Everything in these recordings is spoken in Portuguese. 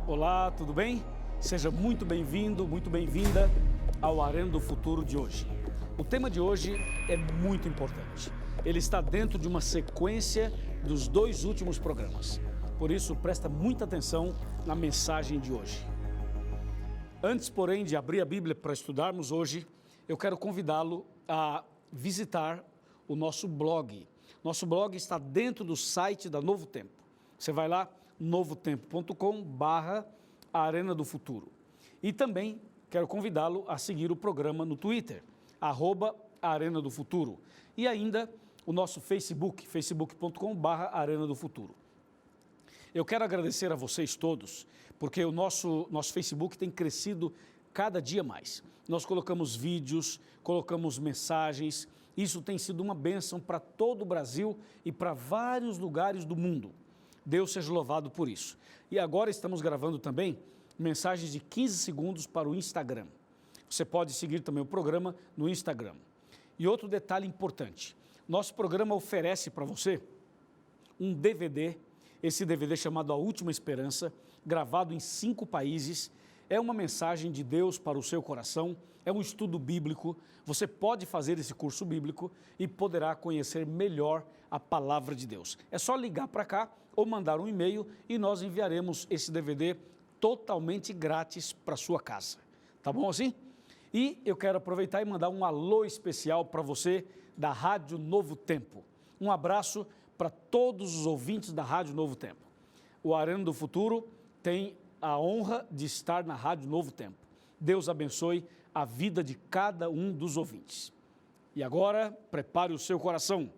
Olá, tudo bem? Seja muito bem-vindo, muito bem-vinda ao Arena do Futuro de hoje. O tema de hoje é muito importante. Ele está dentro de uma sequência dos 2 últimos programas. Por isso, presta muita atenção na mensagem de hoje. Antes, porém, de abrir a Bíblia para estudarmos hoje, eu quero convidá-lo a visitar o nosso blog. Nosso blog está dentro do site da Novo Tempo. Você vai lá, novotempo.com/Arena do Futuro. E também quero convidá-lo a seguir o programa no Twitter, @Arena do Futuro. E ainda o nosso Facebook, facebook.com/Arena do Futuro. Eu quero agradecer a vocês todos, porque o nosso Facebook tem crescido cada dia mais. Nós colocamos vídeos, colocamos mensagens, isso tem sido uma bênção para todo o Brasil e para vários lugares do mundo. Deus seja louvado por isso. E agora estamos gravando também mensagens de 15 segundos para o Instagram. Você pode seguir também o programa no Instagram. E outro detalhe importante, nosso programa oferece para você um DVD, esse DVD chamado A Última Esperança, gravado em 5 países, é uma mensagem de Deus para o seu coração, é um estudo bíblico, você pode fazer esse curso bíblico e poderá conhecer melhor a palavra de Deus. É só ligar para cá ou mandar um e-mail e nós enviaremos esse DVD totalmente grátis para sua casa. Tá bom assim? E eu quero aproveitar e mandar um alô especial para você da Rádio Novo Tempo. Um abraço para todos os ouvintes da Rádio Novo Tempo. O Arena do Futuro tem a honra de estar na Rádio Novo Tempo. Deus abençoe a vida de cada um dos ouvintes. E agora, prepare o seu coração,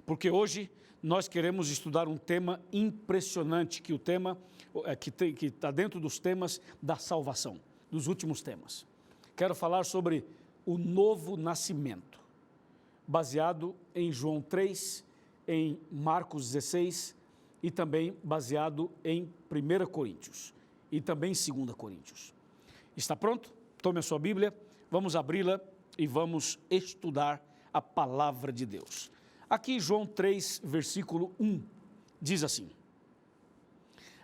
porque hoje nós queremos estudar um tema impressionante, que está dentro dos temas da salvação, dos últimos temas. Quero falar sobre o novo nascimento, baseado em João 3, em Marcos 16 e também baseado em 1 Coríntios e também 2 Coríntios. Está pronto? Tome a sua Bíblia, vamos abri-la e vamos estudar a palavra de Deus. Aqui João 3, versículo 1, diz assim: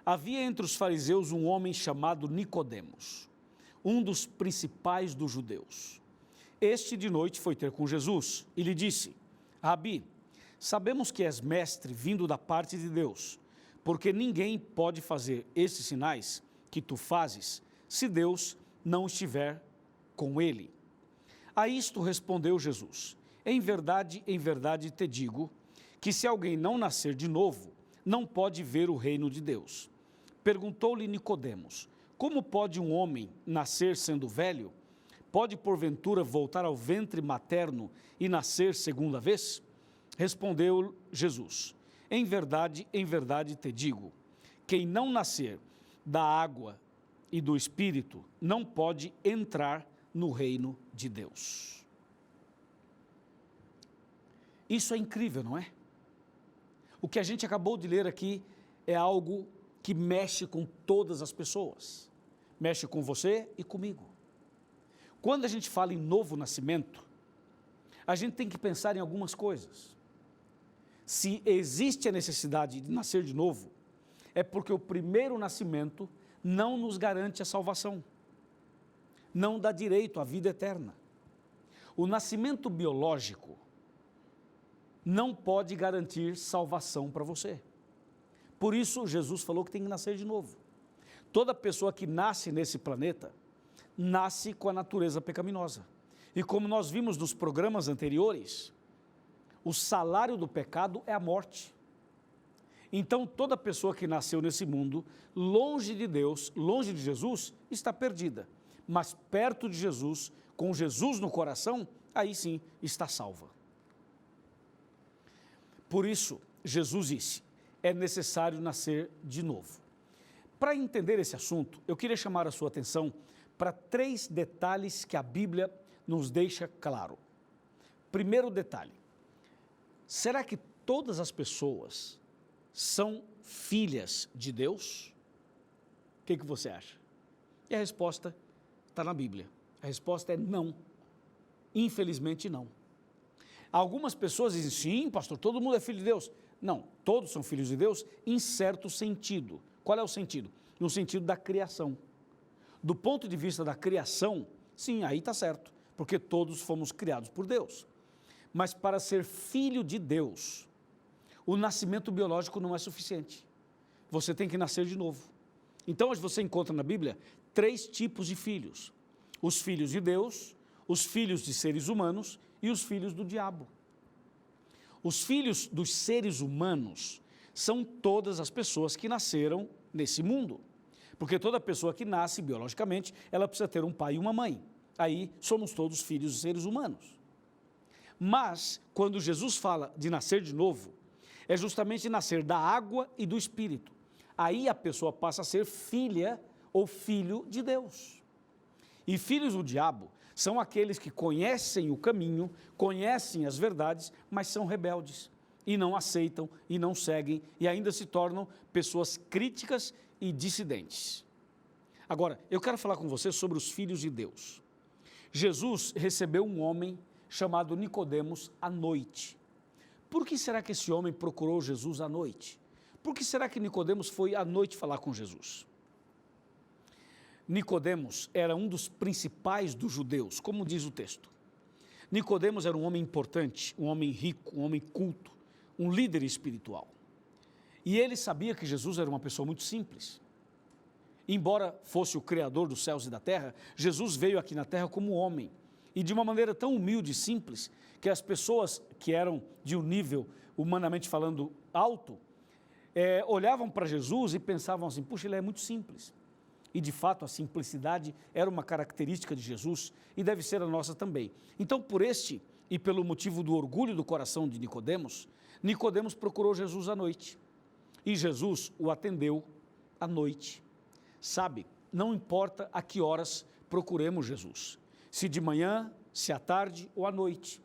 Havia entre os fariseus um homem chamado Nicodemos, um dos principais dos judeus. Este de noite foi ter com Jesus e lhe disse: Rabi, sabemos que és mestre vindo da parte de Deus, porque ninguém pode fazer esses sinais que tu fazes se Deus não estiver com ele. A isto respondeu Jesus: em verdade te digo, que se alguém não nascer de novo, não pode ver o reino de Deus. Perguntou-lhe Nicodemos: como pode um homem nascer sendo velho? Pode porventura voltar ao ventre materno e nascer segunda vez? Respondeu Jesus: em verdade te digo, quem não nascer da água e do Espírito não pode entrar no reino de Deus. Isso é incrível, não é? O que a gente acabou de ler aqui é algo que mexe com todas as pessoas, mexe com você e comigo. Quando a gente fala em novo nascimento, a gente tem que pensar em algumas coisas. Se existe a necessidade de nascer de novo, é porque o primeiro nascimento não nos garante a salvação, não dá direito à vida eterna. O nascimento biológico não pode garantir salvação para você. Por isso, Jesus falou que tem que nascer de novo. Toda pessoa que nasce nesse planeta, nasce com a natureza pecaminosa. E como nós vimos nos programas anteriores, o salário do pecado é a morte. Então, toda pessoa que nasceu nesse mundo, longe de Deus, longe de Jesus, está perdida. Mas perto de Jesus, com Jesus no coração, aí sim está salva. Por isso, Jesus disse, é necessário nascer de novo. Para entender esse assunto, eu queria chamar a sua atenção para 3 detalhes que a Bíblia nos deixa claro. Primeiro detalhe, será que todas as pessoas são filhas de Deus? O que você acha? E a resposta está na Bíblia. A resposta é não. Infelizmente não. Algumas pessoas dizem, sim, pastor, todo mundo é filho de Deus. Não, todos são filhos de Deus em certo sentido. Qual é o sentido? No sentido da criação. Do ponto de vista da criação, sim, aí está certo, porque todos fomos criados por Deus. Mas para ser filho de Deus, o nascimento biológico não é suficiente. Você tem que nascer de novo. Então, você encontra na Bíblia 3 tipos de filhos. Os filhos de Deus, os filhos de seres humanos e os filhos do diabo. Os filhos dos seres humanos são todas as pessoas que nasceram nesse mundo. Porque toda pessoa que nasce biologicamente, ela precisa ter um pai e uma mãe. Aí somos todos filhos de seres humanos. Mas, quando Jesus fala de nascer de novo, é justamente nascer da água e do Espírito. Aí a pessoa passa a ser filha ou filho de Deus. E filhos do diabo são aqueles que conhecem o caminho, conhecem as verdades, mas são rebeldes e não aceitam e não seguem e ainda se tornam pessoas críticas e dissidentes. Agora, eu quero falar com você sobre os filhos de Deus. Jesus recebeu um homem chamado Nicodemos à noite. Por que será que esse homem procurou Jesus à noite? Por que será que Nicodemos foi à noite falar com Jesus? Nicodemos era um dos principais dos judeus, como diz o texto. Nicodemos era um homem importante, um homem rico, um homem culto, um líder espiritual. E ele sabia que Jesus era uma pessoa muito simples. Embora fosse o Criador dos céus e da terra, Jesus veio aqui na terra como homem. E de uma maneira tão humilde e simples, que as pessoas que eram de um nível, humanamente falando, alto, olhavam para Jesus e pensavam assim, puxa, ele é muito simples. E de fato a simplicidade era uma característica de Jesus e deve ser a nossa também. Então por este e pelo motivo do orgulho do coração de Nicodemos, Nicodemos procurou Jesus à noite. E Jesus o atendeu à noite. Sabe, não importa a que horas procuremos Jesus, se de manhã, se à tarde ou à noite.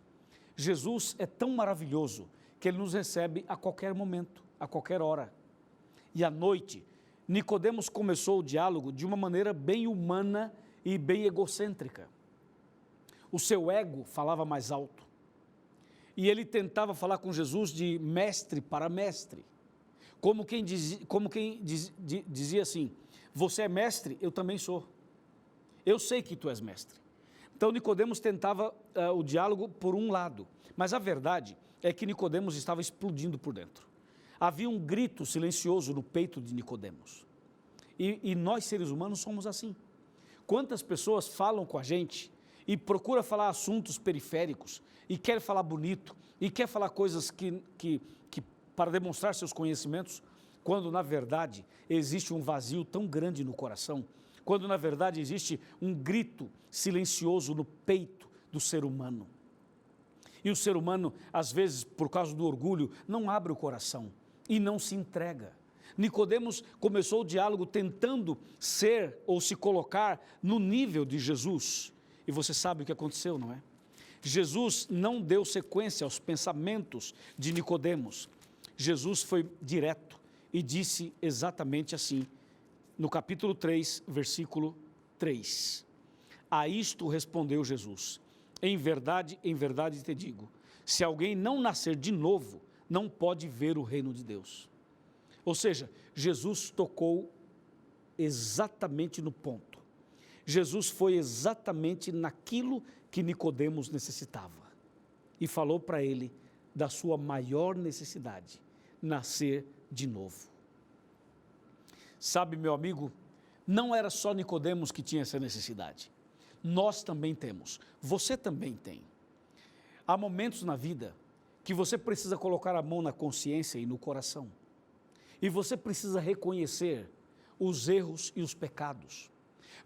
Jesus é tão maravilhoso que ele nos recebe a qualquer momento, a qualquer hora. E à noite, Nicodemos começou o diálogo de uma maneira bem humana e bem egocêntrica. O seu ego falava mais alto. E ele tentava falar com Jesus de mestre para mestre. Como quem dizia assim, você é mestre, eu também sou. Eu sei que tu és mestre. Então Nicodemos tentava o diálogo por um lado, mas a verdade é que Nicodemos estava explodindo por dentro. Havia um grito silencioso no peito de Nicodemos. E nós seres humanos somos assim. Quantas pessoas falam com a gente e procura falar assuntos periféricos e quer falar bonito e quer falar coisas que para demonstrar seus conhecimentos, quando na verdade existe um vazio tão grande no coração, quando na verdade existe um grito silencioso no peito do ser humano. E o ser humano, às vezes, por causa do orgulho, não abre o coração e não se entrega. Nicodemos começou o diálogo tentando ser ou se colocar no nível de Jesus. E você sabe o que aconteceu, não é? Jesus não deu sequência aos pensamentos de Nicodemos. Jesus foi direto e disse exatamente assim, no capítulo 3, versículo 3. A isto respondeu Jesus, em verdade te digo, se alguém não nascer de novo, não pode ver o reino de Deus. Ou seja, Jesus tocou exatamente no ponto. Jesus foi exatamente naquilo que Nicodemos necessitava e falou para ele da sua maior necessidade, nascer de novo. Sabe, meu amigo, não era só Nicodemos que tinha essa necessidade. Nós também temos, você também tem. Há momentos na vida que você precisa colocar a mão na consciência e no coração. E você precisa reconhecer os erros e os pecados.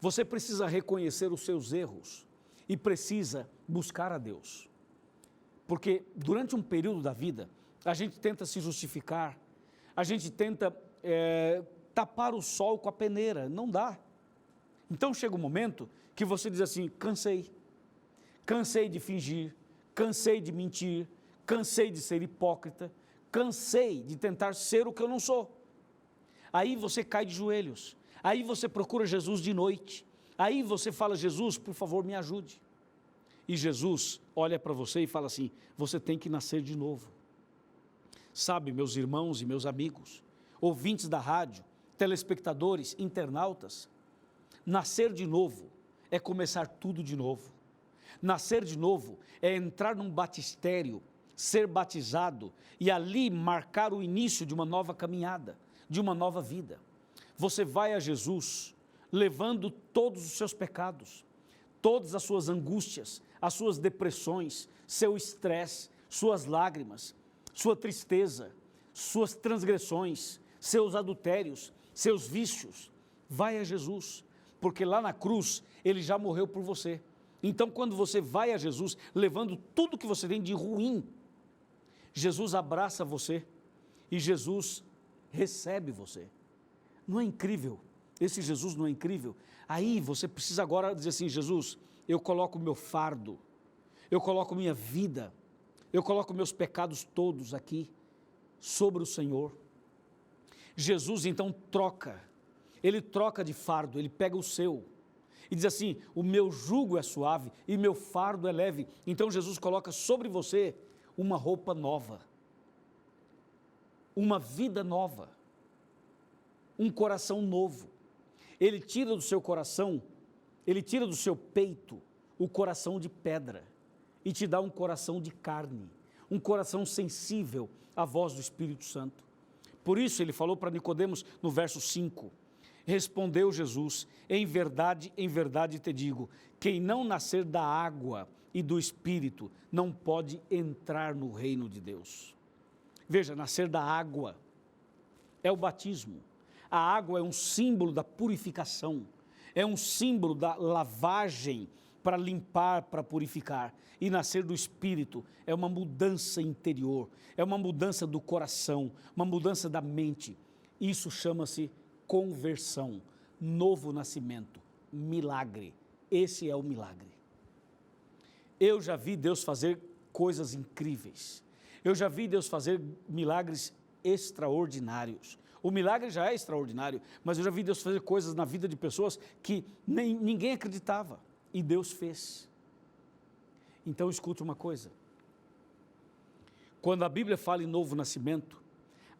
Você precisa reconhecer os seus erros e precisa buscar a Deus. Porque durante um período da vida, a gente tenta se justificar, a gente tenta tapar o sol com a peneira, não dá. Então chega um momento que você diz assim, cansei de fingir, cansei de mentir, cansei de ser hipócrita, cansei de tentar ser o que eu não sou. Aí você cai de joelhos, aí você procura Jesus de noite, aí você fala, Jesus, por favor, me ajude. E Jesus olha para você e fala assim: você tem que nascer de novo. Sabe, meus irmãos e meus amigos, ouvintes da rádio, telespectadores, internautas, nascer de novo é começar tudo de novo. Nascer de novo é entrar num batistério, ser batizado e ali marcar o início de uma nova caminhada, de uma nova vida. Você vai a Jesus levando todos os seus pecados, todas as suas angústias, as suas depressões, seu estresse, suas lágrimas, sua tristeza, suas transgressões, seus adultérios, seus vícios. Vai a Jesus, porque lá na cruz ele já morreu por você. Então, quando você vai a Jesus levando tudo que você tem de ruim, Jesus abraça você e Jesus recebe você. Não é incrível? Esse Jesus não é incrível? Aí você precisa agora dizer assim: Jesus, eu coloco o meu fardo, eu coloco minha vida, eu coloco meus pecados todos aqui sobre o Senhor. Jesus então ele troca de fardo, ele pega o seu e diz assim: o meu jugo é suave e meu fardo é leve. Então Jesus coloca sobre você uma roupa nova, uma vida nova, um coração novo. Ele tira do seu coração, ele tira do seu peito o coração de pedra e te dá um coração de carne, um coração sensível à voz do Espírito Santo. Por isso ele falou para Nicodemos no verso 5, respondeu Jesus: em verdade te digo, quem não nascer da água e do Espírito não pode entrar no reino de Deus. Veja, nascer da água é o batismo. A água é um símbolo da purificação, é um símbolo da lavagem para limpar, para purificar. E nascer do Espírito é uma mudança interior, é uma mudança do coração, uma mudança da mente. Isso chama-se conversão, novo nascimento, milagre. Esse é o milagre. Eu já vi Deus fazer coisas incríveis. Eu já vi Deus fazer milagres extraordinários. O milagre já é extraordinário, mas eu já vi Deus fazer coisas na vida de pessoas que ninguém acreditava, e Deus fez. Então escute uma coisa, quando a Bíblia fala em novo nascimento,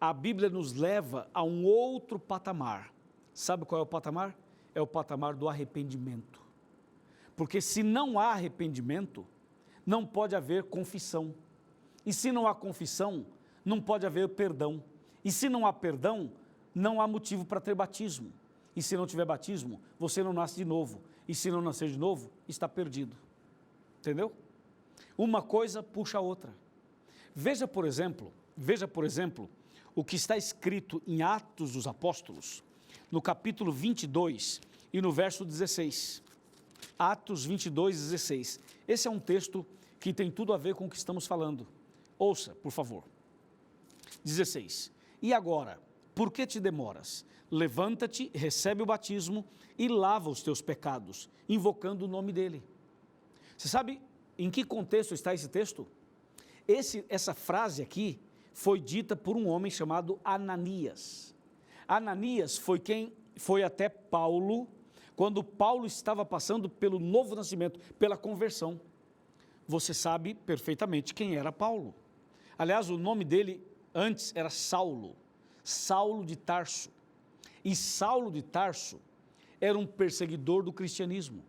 a Bíblia nos leva a um outro patamar. Sabe qual é o patamar? É o patamar do arrependimento. Porque se não há arrependimento, não pode haver confissão. E se não há confissão, não pode haver perdão. E se não há perdão, não há motivo para ter batismo. E se não tiver batismo, você não nasce de novo. E se não nascer de novo, está perdido. Entendeu? Uma coisa puxa a outra. Veja, por exemplo, o que está escrito em Atos dos Apóstolos, no capítulo 22 e no verso 16. Atos 22, 16. Esse é um texto que tem tudo a ver com o que estamos falando. Ouça, por favor. 16. E agora, por que te demoras? Levanta-te, recebe o batismo e lava os teus pecados, invocando o nome dele. Você sabe em que contexto está esse texto? Essa frase aqui foi dita por um homem chamado Ananias. Ananias foi até Paulo, quando Paulo estava passando pelo novo nascimento, pela conversão. Você sabe perfeitamente quem era Paulo. Aliás, o nome dele antes era Saulo, Saulo de Tarso. E Saulo de Tarso era um perseguidor do cristianismo,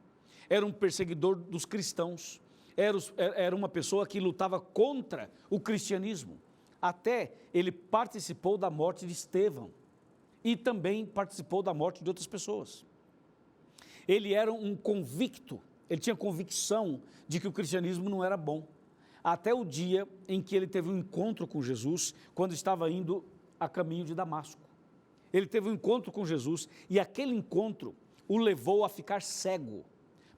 era um perseguidor dos cristãos, era uma pessoa que lutava contra o cristianismo. Até ele participou da morte de Estevão e também participou da morte de outras pessoas. Ele era um convicto, ele tinha convicção de que o cristianismo não era bom. Até o dia em que ele teve um encontro com Jesus, quando estava indo a caminho de Damasco. Ele teve um encontro com Jesus e aquele encontro o levou a ficar cego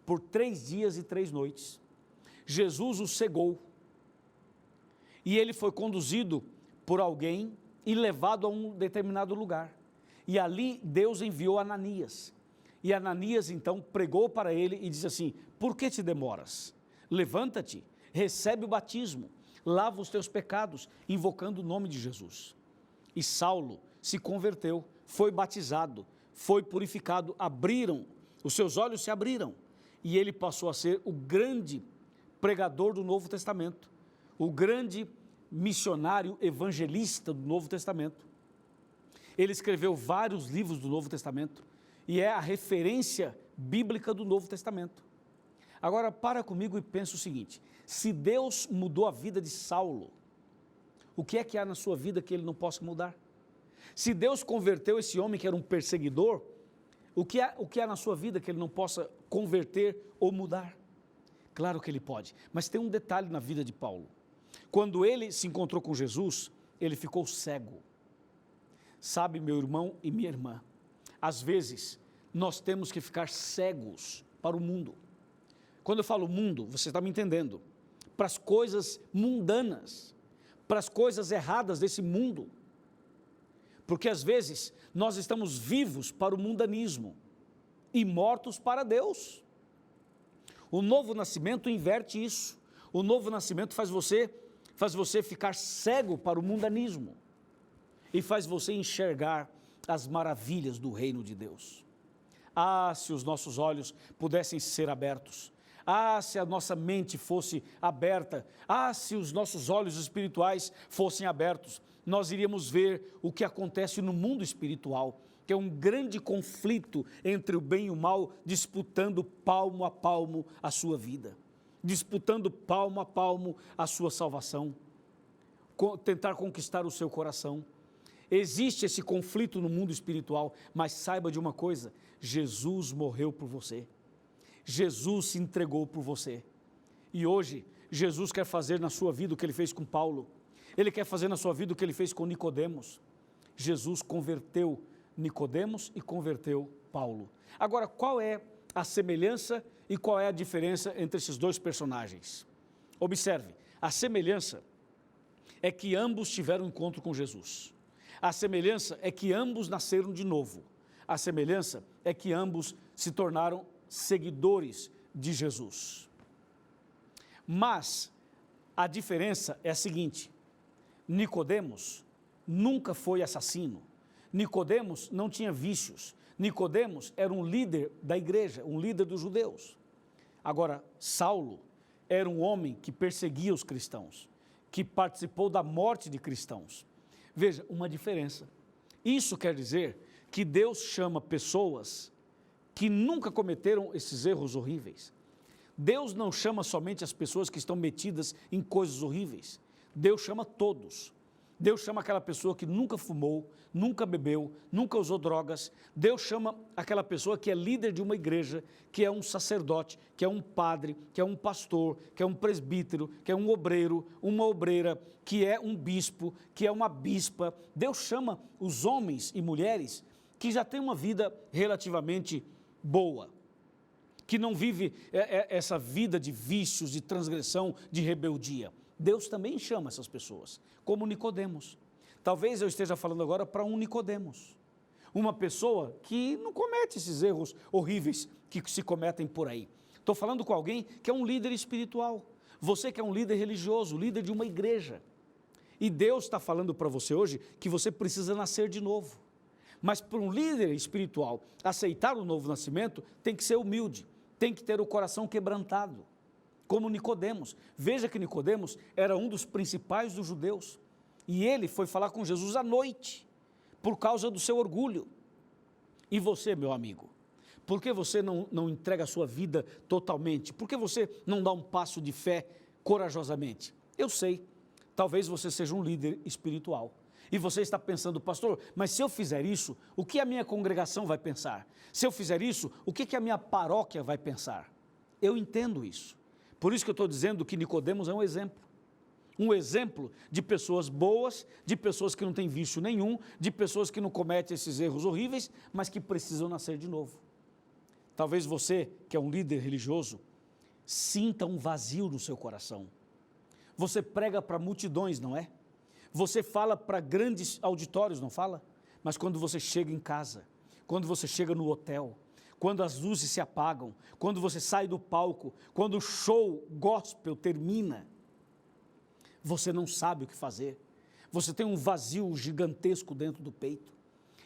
por 3 dias e 3 noites. Jesus o cegou e ele foi conduzido por alguém e levado a um determinado lugar. E ali Deus enviou Ananias. E Ananias então pregou para ele e disse assim: por que te demoras? Levanta-te, recebe o batismo, lava os teus pecados, invocando o nome de Jesus. E Saulo se converteu, foi batizado, foi purificado, os seus olhos se abriram, e ele passou a ser o grande pregador do Novo Testamento, o grande missionário evangelista do Novo Testamento. Ele escreveu vários livros do Novo Testamento e é a referência bíblica do Novo Testamento. Agora, para comigo e pensa o seguinte: se Deus mudou a vida de Saulo, o que é que há na sua vida que ele não possa mudar? Se Deus converteu esse homem que era um perseguidor, o que há na sua vida que ele não possa converter ou mudar? Claro que ele pode, mas tem um detalhe na vida de Paulo. Quando ele se encontrou com Jesus, ele ficou cego. Sabe, meu irmão e minha irmã, às vezes nós temos que ficar cegos para o mundo. Quando eu falo mundo, você está me entendendo? Para as coisas mundanas, para as coisas erradas desse mundo. Porque às vezes nós estamos vivos para o mundanismo e mortos para Deus. O novo nascimento inverte isso. O novo nascimento faz você ficar cego para o mundanismo e faz você enxergar as maravilhas do reino de Deus. Ah, se os nossos olhos pudessem ser abertos. Ah, se a nossa mente fosse aberta. Ah, se os nossos olhos espirituais fossem abertos. Nós iríamos ver o que acontece no mundo espiritual, que é um grande conflito entre o bem e o mal, disputando palmo a palmo a sua vida, disputando palmo a palmo a sua salvação, tentar conquistar o seu coração. Existe esse conflito no mundo espiritual, mas saiba de uma coisa: Jesus morreu por você, Jesus se entregou por você, e hoje Jesus quer fazer na sua vida o que Ele fez com Paulo. Ele quer fazer na sua vida o que Ele fez com Nicodemos. Jesus converteu Nicodemos e converteu Paulo. Agora, qual é a semelhança e qual é a diferença entre esses dois personagens? Observe, a semelhança é que ambos tiveram um encontro com Jesus. A semelhança é que ambos nasceram de novo. A semelhança é que ambos se tornaram seguidores de Jesus. Mas a diferença é a seguinte: Nicodemos nunca foi assassino. Nicodemos não tinha vícios. Nicodemos era um líder da igreja, um líder dos judeus. Agora, Saulo era um homem que perseguia os cristãos, que participou da morte de cristãos. Veja, uma diferença. Isso quer dizer que Deus chama pessoas que nunca cometeram esses erros horríveis. Deus não chama somente as pessoas que estão metidas em coisas horríveis. Deus chama todos. Deus chama aquela pessoa que nunca fumou, nunca bebeu, nunca usou drogas. Deus chama aquela pessoa que é líder de uma igreja, que é um sacerdote, que é um padre, que é um pastor, que é um presbítero, que é um obreiro, uma obreira, que é um bispo, que é uma bispa. Deus chama os homens e mulheres que já têm uma vida relativamente boa, que não vive essa vida de vícios, de transgressão, de rebeldia. Deus também chama essas pessoas, como Nicodemos. Talvez eu esteja falando agora para um Nicodemos, uma pessoa que não comete esses erros horríveis que se cometem por aí. Estou falando com alguém que é um líder espiritual, você que é um líder religioso, líder de uma igreja. E Deus está falando para você hoje que você precisa nascer de novo. Mas para um líder espiritual aceitar o novo nascimento, tem que ser humilde, tem que ter o coração quebrantado, como Nicodemos. Veja que Nicodemos era um dos principais dos judeus, e ele foi falar com Jesus à noite, por causa do seu orgulho. E você, meu amigo, por que você não entrega a sua vida totalmente? Por que você não dá um passo de fé corajosamente? Eu sei, talvez você seja um líder espiritual, e você está pensando: pastor, mas se eu fizer isso, o que a minha congregação vai pensar? Se eu fizer isso, o que a minha paróquia vai pensar? Eu entendo isso. Por isso que eu estou dizendo que Nicodemos é um exemplo de pessoas boas, de pessoas que não têm vício nenhum, de pessoas que não cometem esses erros horríveis, mas que precisam nascer de novo. Talvez você, que é um líder religioso, sinta um vazio no seu coração. Você prega para multidões, não é? Você fala para grandes auditórios, não fala? Mas quando você chega em casa, quando você chega no hotel, quando as luzes se apagam, quando você sai do palco, quando o show gospel termina, você não sabe o que fazer. Você tem um vazio gigantesco dentro do peito.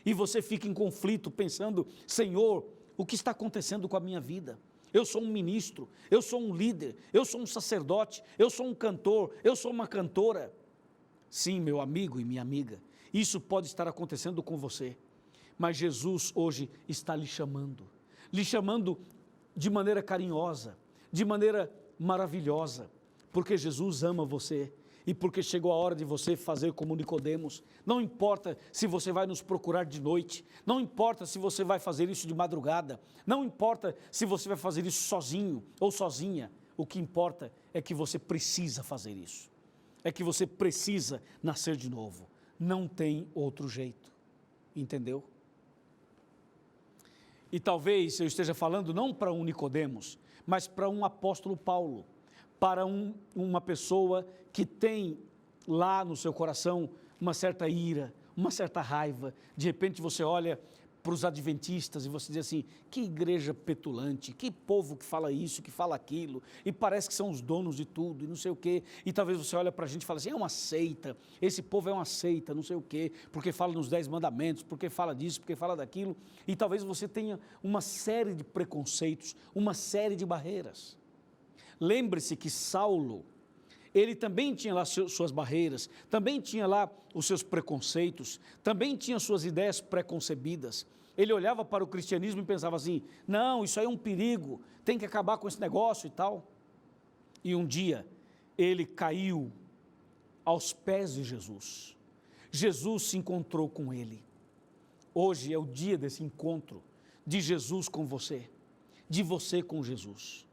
E você fica em conflito pensando: Senhor, o que está acontecendo com a minha vida? eu sou um ministro, eu sou um líder, eu sou um sacerdote, eu sou um cantor, eu sou uma cantora. Sim, meu amigo e minha amiga, isso pode estar acontecendo com você, mas Jesus hoje está lhe chamando de maneira carinhosa, de maneira maravilhosa, porque Jesus ama você e porque chegou a hora de você fazer como Nicodemos. Não importa se você vai nos procurar de noite, não importa se você vai fazer isso de madrugada, não importa se você vai fazer isso sozinho ou sozinha, o que importa é que você precisa fazer isso, é que você precisa nascer de novo, não tem outro jeito, entendeu? E talvez eu esteja falando não para um Nicodemos, mas para um apóstolo Paulo, para uma pessoa que tem lá no seu coração uma certa ira, uma certa raiva. De repente você olha para os adventistas e você diz assim, que igreja petulante, que povo que fala isso, que fala aquilo, e parece que são os donos de tudo, e não sei o quê. E talvez você olha para a gente e fala assim, é uma seita, esse povo é uma seita, não sei o quê, porque fala nos 10 mandamentos, porque fala disso, porque fala daquilo. E talvez você tenha uma série de preconceitos, uma série de barreiras. Lembre-se que Saulo, ele também tinha lá suas barreiras, também tinha lá os seus preconceitos, também tinha suas ideias preconcebidas. Ele olhava para o cristianismo e pensava assim, não, isso aí é um perigo, tem que acabar com esse negócio e tal. E um dia, ele caiu aos pés de Jesus. Jesus se encontrou com ele. Hoje é o dia desse encontro de Jesus com você, de você com Jesus.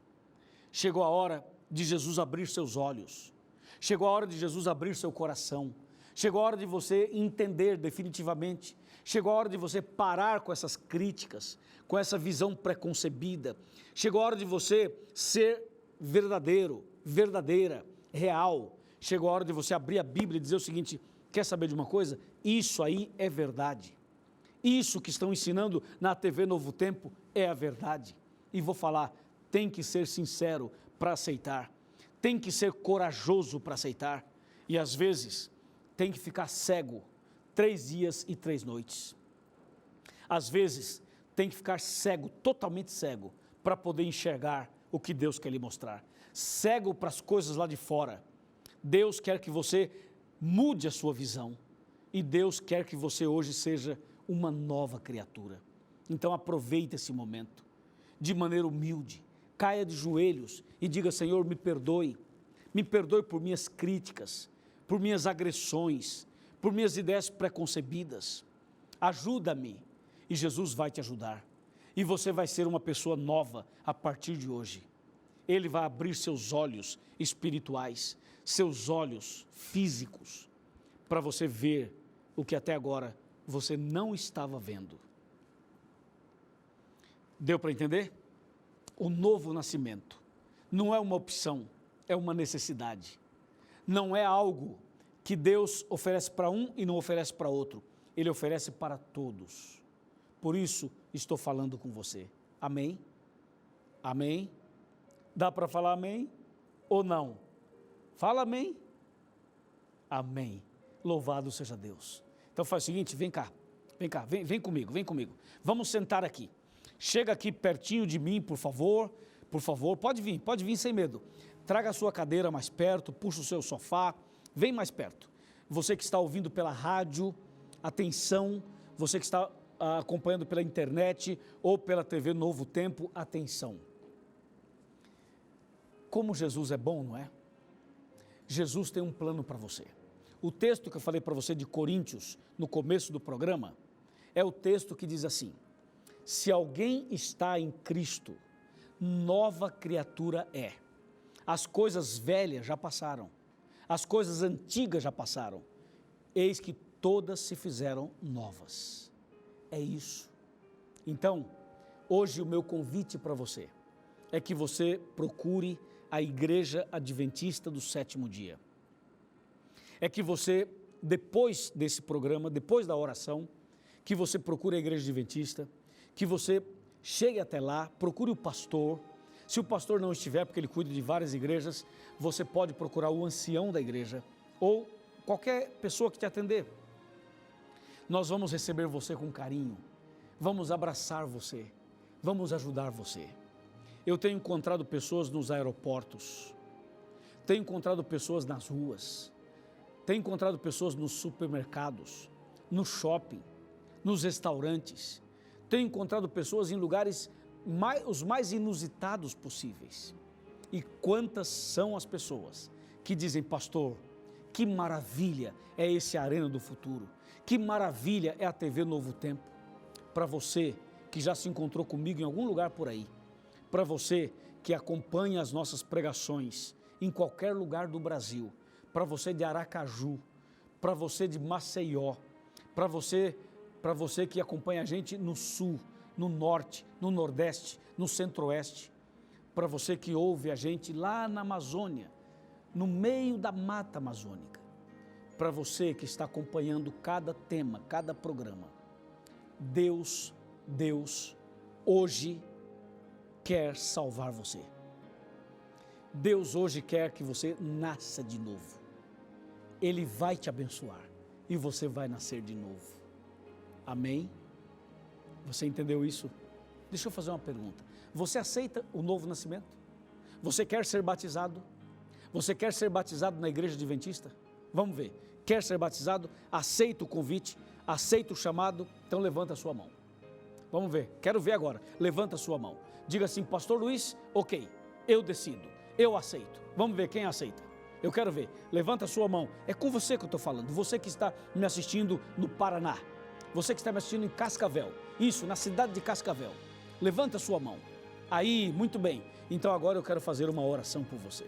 Chegou a hora de Jesus abrir seus olhos, chegou a hora de Jesus abrir seu coração, chegou a hora de você entender definitivamente, chegou a hora de você parar com essas críticas, com essa visão preconcebida, chegou a hora de você ser verdadeiro, verdadeira, real, chegou a hora de você abrir a Bíblia e dizer o seguinte, quer saber de uma coisa? Isso aí é verdade, isso que estão ensinando na TV Novo Tempo é a verdade, e vou falar, tem que ser sincero para aceitar, tem que ser corajoso para aceitar, e às vezes tem que ficar cego 3 dias e 3 noites. Às vezes tem que ficar cego, totalmente cego, para poder enxergar o que Deus quer lhe mostrar. Cego para as coisas lá de fora. Deus quer que você mude a sua visão, e Deus quer que você hoje seja uma nova criatura. Então aproveite esse momento, de maneira humilde, caia de joelhos e diga, Senhor, me perdoe por minhas críticas, por minhas agressões, por minhas ideias preconcebidas, ajuda-me, e Jesus vai te ajudar, e você vai ser uma pessoa nova a partir de hoje. Ele vai abrir seus olhos espirituais, seus olhos físicos, para você ver o que até agora você não estava vendo. Deu para entender? O novo nascimento não é uma opção, é uma necessidade. Não é algo que Deus oferece para um e não oferece para outro. Ele oferece para todos. Por isso, estou falando com você. Amém? Amém? Dá para falar amém ou não? Fala amém? Amém. Louvado seja Deus. Então faz o seguinte, vem cá, vem comigo. Vamos sentar aqui. Chega aqui pertinho de mim, por favor, pode vir sem medo. Traga a sua cadeira mais perto, puxa o seu sofá, vem mais perto. Você que está ouvindo pela rádio, atenção, você que está acompanhando pela internet ou pela TV Novo Tempo, atenção. Como Jesus é bom, não é? Jesus tem um plano para você. O texto que eu falei para você de Coríntios, no começo do programa, é o texto que diz assim, se alguém está em Cristo, nova criatura é. As coisas velhas já passaram, as coisas antigas já passaram, eis que todas se fizeram novas. É isso. Então, hoje o meu convite para você é que você procure a Igreja Adventista do Sétimo Dia. É que você, depois desse programa, depois da oração, que você procure a Igreja Adventista, que você chegue até lá, procure o pastor. Se o pastor não estiver, porque ele cuida de várias igrejas, você pode procurar o ancião da igreja ou qualquer pessoa que te atender. Nós vamos receber você com carinho, vamos abraçar você, vamos ajudar você. Eu tenho encontrado pessoas nos aeroportos, tenho encontrado pessoas nas ruas, tenho encontrado pessoas nos supermercados, no shopping, nos restaurantes, tenho encontrado pessoas em lugares os mais inusitados possíveis. E quantas são as pessoas que dizem: pastor, que maravilha é esse Arena do Futuro, que maravilha é a TV Novo Tempo. Para você que já se encontrou comigo em algum lugar por aí, para você que acompanha as nossas pregações em qualquer lugar do Brasil, para você de Aracaju, para você de Maceió, para você que acompanha a gente no Sul, no Norte, no Nordeste, no Centro-Oeste, para você que ouve a gente lá na Amazônia, no meio da mata amazônica, para você que está acompanhando cada tema, cada programa, Deus hoje quer salvar você. Deus hoje quer que você nasça de novo. Ele vai te abençoar e você vai nascer de novo. Amém? Você entendeu isso? Deixa eu fazer uma pergunta. Você aceita o novo nascimento? Você quer ser batizado? Você quer ser batizado na igreja adventista? Vamos ver. Quer ser batizado? Aceita o convite? Aceita o chamado? Então levanta a sua mão. Vamos ver. Quero ver agora. Levanta a sua mão. Diga assim: pastor Luiz, ok, eu decido, eu aceito. Vamos ver quem aceita. Eu quero ver. Levanta a sua mão. É com você que eu estou falando. Você que está me assistindo no Paraná. Você que está me assistindo em Cascavel. Isso, na cidade de Cascavel. Levanta a sua mão. Aí, muito bem. Então agora eu quero fazer uma oração por você.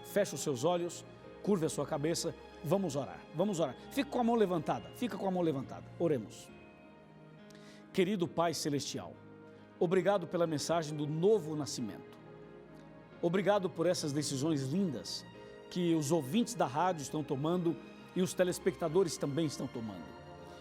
Feche os seus olhos, curve a sua cabeça. Vamos orar, vamos orar. Fica com a mão levantada, fica com a mão levantada. Oremos. Querido Pai Celestial, obrigado pela mensagem do novo nascimento. Obrigado por essas decisões lindas que os ouvintes da rádio estão tomando e os telespectadores também estão tomando.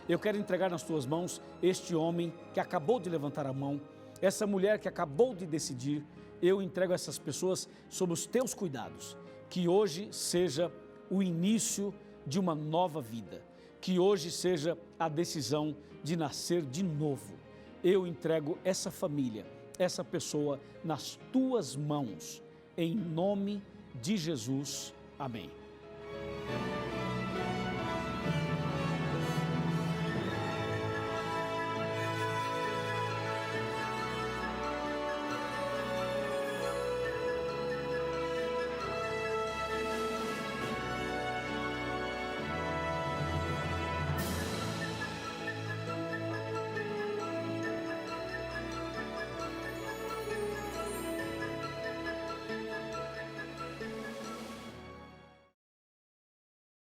Eu quero entregar nas tuas mãos este homem que acabou de levantar a mão, essa mulher que acabou de decidir. Eu entrego essas pessoas sob os teus cuidados. Que hoje seja o início de uma nova vida. Que hoje seja a decisão de nascer de novo. Eu entrego essa família, essa pessoa nas tuas mãos. Em nome de Jesus. Amém.